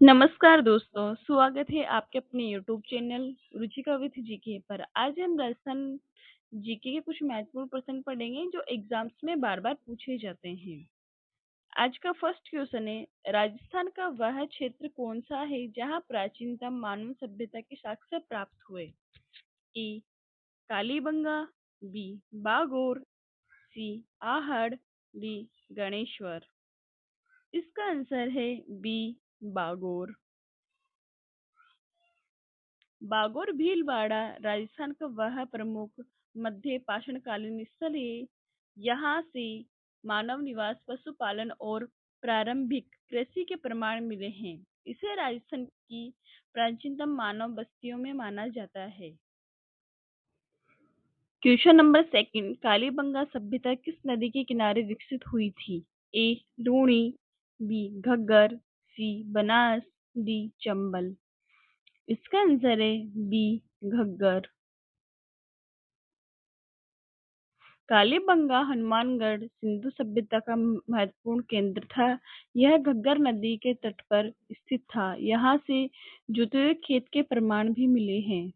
नमस्कार दोस्तों, स्वागत है आपके अपने YouTube channel Ruchika with GK पर। आज हम राजस्थान जीके के कुछ महत्वपूर्ण प्रश्न पढ़ेंगे जो एग्जाम्स में बार बार पूछे जाते हैं। आज का फर्स्ट क्वेश्चन है, राजस्थान का वह क्षेत्र कौन सा है जहां प्राचीनतम मानव सभ्यता के साक्ष्य प्राप्त हुए? ए कालीबंगा, बी बागोर, सी आहड़, डी गणेश्वर। इसका आंसर है बी बागोर। बागोर भीलवाड़ा राजस्थान का वह प्रमुख मध्य पाषाणकालीन स्थल है। यहाँ से मानव निवास, पशुपालन और प्रारंभिक कृषि के प्रमाण मिले हैं। इसे राजस्थान की प्राचीनतम मानव बस्तियों में माना जाता है। क्वेश्चन नंबर सेकंड, कालीबंगा सभ्यता किस नदी के किनारे विकसित हुई थी? ए लूणी, बी घग्गर, सी बनास, डी चंबल। इसका आंसर है बी घग्गर। कालीबंगा हनुमानगढ़ सिंधु सभ्यता का महत्वपूर्ण केंद्र था। यह घग्गर नदी के तट पर स्थित था। यहाँ से जुते हुए खेत के प्रमाण भी मिले हैं।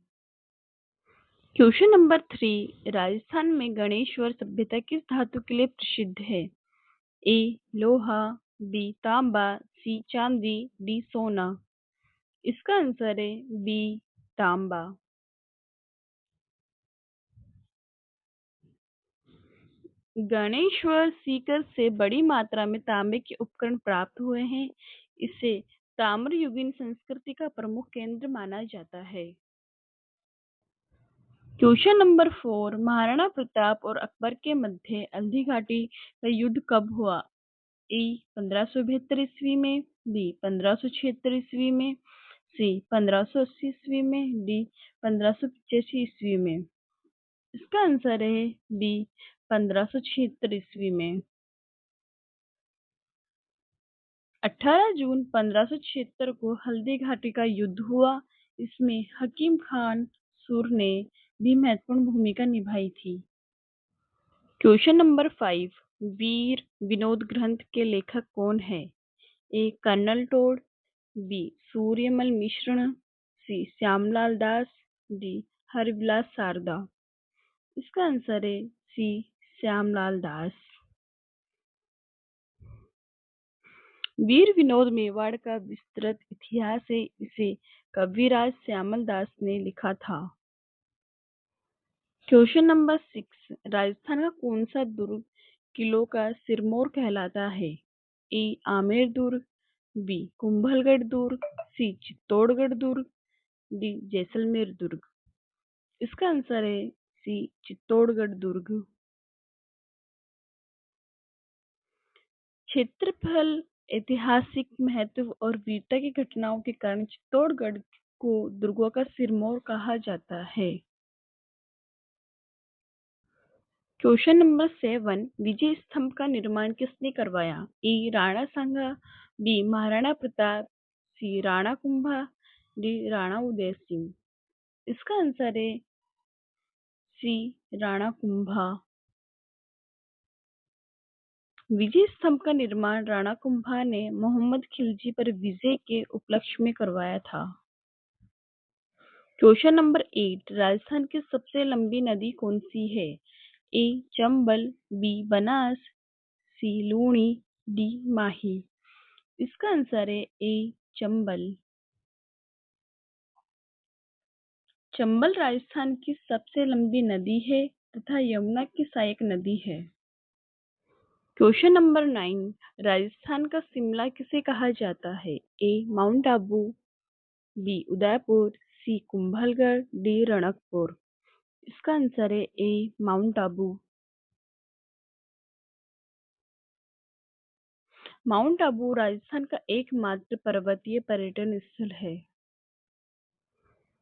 क्वेश्चन नंबर 3, राजस्थान में गणेश्वर सभ्यता किस धातु के लिए प्रसिद्ध है? ए लोहा, बी तांबा, सी चांदी, डी सोना। इसका आंसर है बी तांबा। गणेश्वर सीकर से बड़ी मात्रा में तांबे के उपकरण प्राप्त हुए हैं। इसे ताम्रयुगीन संस्कृति का प्रमुख केंद्र माना जाता है। क्वेश्चन नंबर 4, महाराणा प्रताप और अकबर के मध्य हल्दी घाटी का युद्ध कब हुआ? ए 1572 ईस्वी में, बी 1576 ईस्वी में, सी 1580 ईस्वी में, डी 1585 ईस्वी में। इसका आंसर है बी 1576 ईस्वी में। 18 जून 1576 को हल्दी घाटी का युद्ध हुआ। इसमें हकीम खान सुर ने भी महत्वपूर्ण भूमिका निभाई थी। क्वेश्चन नंबर 5, वीर विनोद ग्रंथ के लेखक कौन है? ए कर्नल टोड, बी सूर्यमल मिश्र, सी श्यामलाल दास, डी हरविलास शारदा। इसका आंसर है सी श्यामलाल दास। वीर विनोद मेवाड़ का विस्तृत इतिहास है। इसे कविराज श्यामल दास ने लिखा था। क्वेश्चन नंबर 6, राजस्थान का कौन सा दुर्ग किलों का सिरमौर कहलाता है? ए आमेर दुर्ग, बी कुंभलगढ़ दुर्ग, सी चित्तौड़गढ़ दुर्ग, डी जैसलमेर दुर्ग। इसका आंसर है सी चित्तौड़गढ़ दुर्ग। क्षेत्रफल, ऐतिहासिक महत्व और वीरता की घटनाओं के कारण चित्तौड़गढ़ को दुर्गों का सिरमौर कहा जाता है। क्वेश्चन नंबर 7, विजय स्तंभ का निर्माण किसने करवाया? ए राणा सांगा, बी महाराणा प्रताप, सी राणा कुंभा, डी राणा उदय सिंह। इसका आंसर है सी राणा कुंभा। विजय स्तंभ का निर्माण राणा कुंभा ने मोहम्मद खिलजी पर विजय के उपलक्ष्य में करवाया था। क्वेश्चन नंबर 8, राजस्थान की सबसे लंबी नदी कौन सी है? ए चंबल, बी बनास, सी लूणी, डी माही। इसका आंसर है ए चंबल। चंबल राजस्थान की सबसे लंबी नदी है तथा यमुना की सहायक नदी है। क्वेश्चन नंबर 9, राजस्थान का शिमला किसे कहा जाता है? ए माउंट आबू, बी उदयपुर, सी कुंभलगढ़, डी रणकपुर। इसका आंसर है ए माउंट आबू। माउंट आबू राजस्थान का एकमात्र पर्वतीय पर्यटन स्थल है।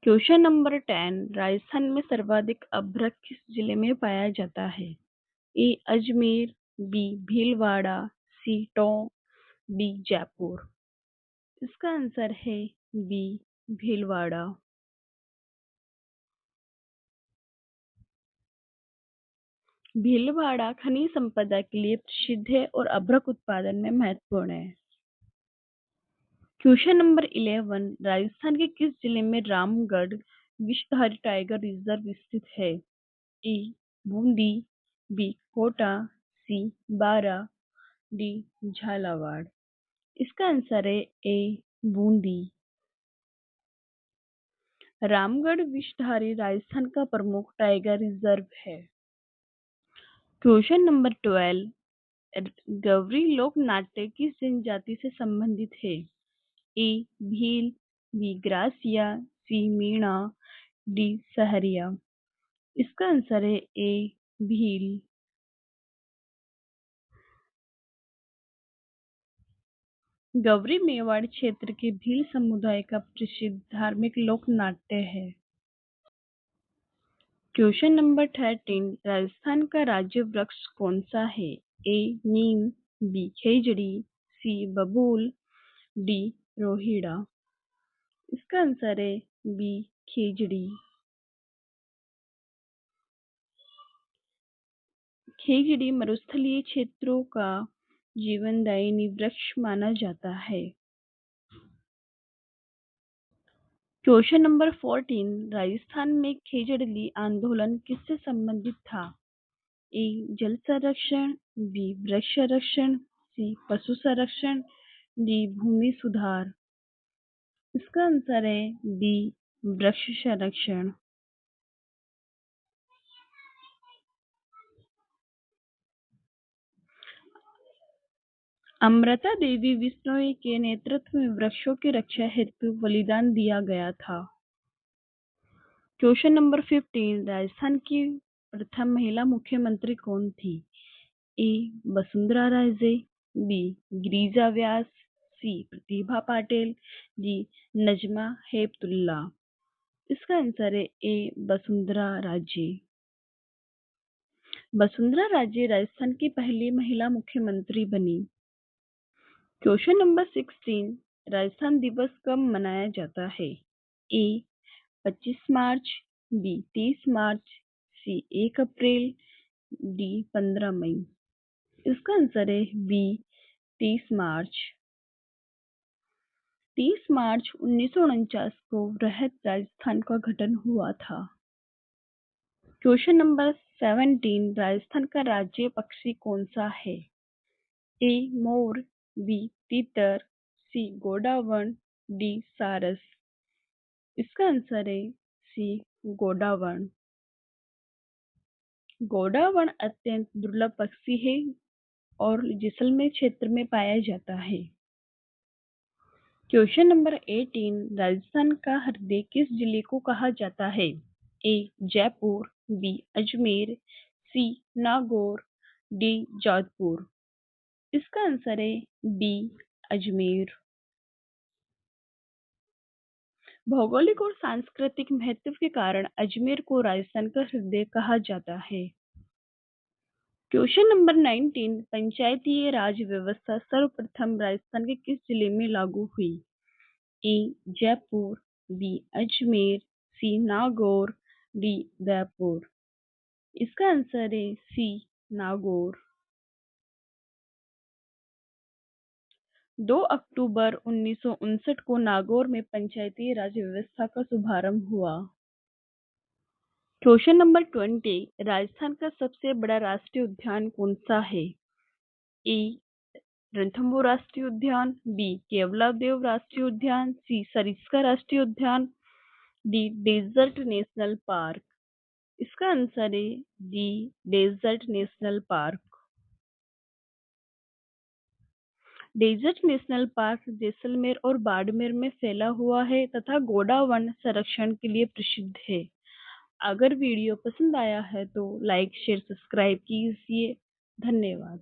क्वेश्चन नंबर 10, राजस्थान में सर्वाधिक अभ्रक किस जिले में पाया जाता है? ए अजमेर, बी भीलवाड़ा, सी टोंक, डी जयपुर। इसका आंसर है बी भीलवाड़ा। भीलवाड़ा खनिज संपदा के लिए प्रसिद्ध है और अभ्रक उत्पादन में महत्वपूर्ण है। क्वेश्चन नंबर 11, राजस्थान के किस जिले में रामगढ़ विषधारी टाइगर रिजर्व स्थित है? ए बूंदी, बी कोटा, सी बारा, डी झालावाड़। इसका आंसर है ए बूंदी। रामगढ़ विषधारी राजस्थान का प्रमुख टाइगर रिजर्व है। क्वेश्चन नंबर 12, गौरी लोक नाट्य किस जनजाति से संबंधित है? ए भील, बी ग्रासिया, सी मीणा, डी सहरिया। इसका आंसर है ए भील। गौरी मेवाड़ क्षेत्र के भील समुदाय का प्रसिद्ध धार्मिक लोक नाट्य है। क्वेश्चन नंबर 13, राजस्थान का राज्य वृक्ष कौन सा है? ए नीम, बी खेजड़ी, सी बबूल, डी रोहिड़ा। इसका आंसर है बी खेजड़ी। खेजड़ी मरुस्थलीय क्षेत्रों का जीवनदायिनी वृक्ष माना जाता है। क्वेश्चन नंबर 14, राजस्थान में खेजड़ली आंदोलन किससे संबंधित था? ए जल संरक्षण, बी वृक्ष संरक्षण, सी पशु संरक्षण, डी भूमि सुधार। इसका आंसर है बी वृक्ष संरक्षण। अमृता देवी बिश्नोई के नेतृत्व में वृक्षों की रक्षा हेतु बलिदान दिया गया था। क्वेश्चन नंबर 15, राजस्थान की प्रथम महिला मुख्यमंत्री कौन थी? ए वसुंधरा राजे, बी गिरिजा व्यास, सी प्रतिभा पाटिल, डी नजमा हेपतुल्ला। इसका आंसर है ए वसुंधरा राजे। वसुंधरा राजे राजस्थान की पहली महिला मुख्यमंत्री बनी। क्वेश्चन नंबर 16, राजस्थान दिवस कब मनाया जाता है? ए 25 मार्च, बी 30 मार्च, सी 1 अप्रैल, डी 15 मई। इसका आंसर है बी 30 मार्च। 30 मार्च 1949 को वृहद राजस्थान का गठन हुआ था। क्वेश्चन नंबर 17, राजस्थान का राज्य पक्षी कौन सा है? ए मोर, बी तीतर, सी गोडावण, डी सारस। इसका आंसर है सी गोडावण। गोडावण अत्यंत दुर्लभ पक्षी है और जैसलमेर क्षेत्र में पाया जाता है। क्वेश्चन नंबर 18, राजस्थान का हृदय किस जिले को कहा जाता है? ए जयपुर, बी अजमेर, सी नागौर, डी जोधपुर। इसका आंसर है बी अजमेर। भौगोलिक और सांस्कृतिक महत्व के कारण अजमेर को राजस्थान का हृदय कहा जाता है। क्वेश्चन नंबर 19, पंचायती राज व्यवस्था सर्वप्रथम राजस्थान के किस जिले में लागू हुई? ए जयपुर, बी अजमेर, सी नागौर, डी उदयपुर। इसका आंसर है सी नागौर। 2 अक्टूबर 1959 को नागौर में पंचायती राज व्यवस्था का शुभारंभ हुआ। क्वेश्चन नंबर 20, राजस्थान का सबसे बड़ा राष्ट्रीय उद्यान कौन सा है? ए रणथंभौर राष्ट्रीय उद्यान, बी केवलादेव राष्ट्रीय उद्यान, सी सरिस्का राष्ट्रीय उद्यान, डी डेजर्ट नेशनल पार्क। इसका आंसर है D desert national park. Desert national park Jaisalmer और बाड़मेर में फैला हुआ है तथा गोडावण संरक्षण के लिए प्रसिद्ध है। अगर वीडियो पसंद आया है तो लाइक शेयर सब्सक्राइब कीजिए। धन्यवाद।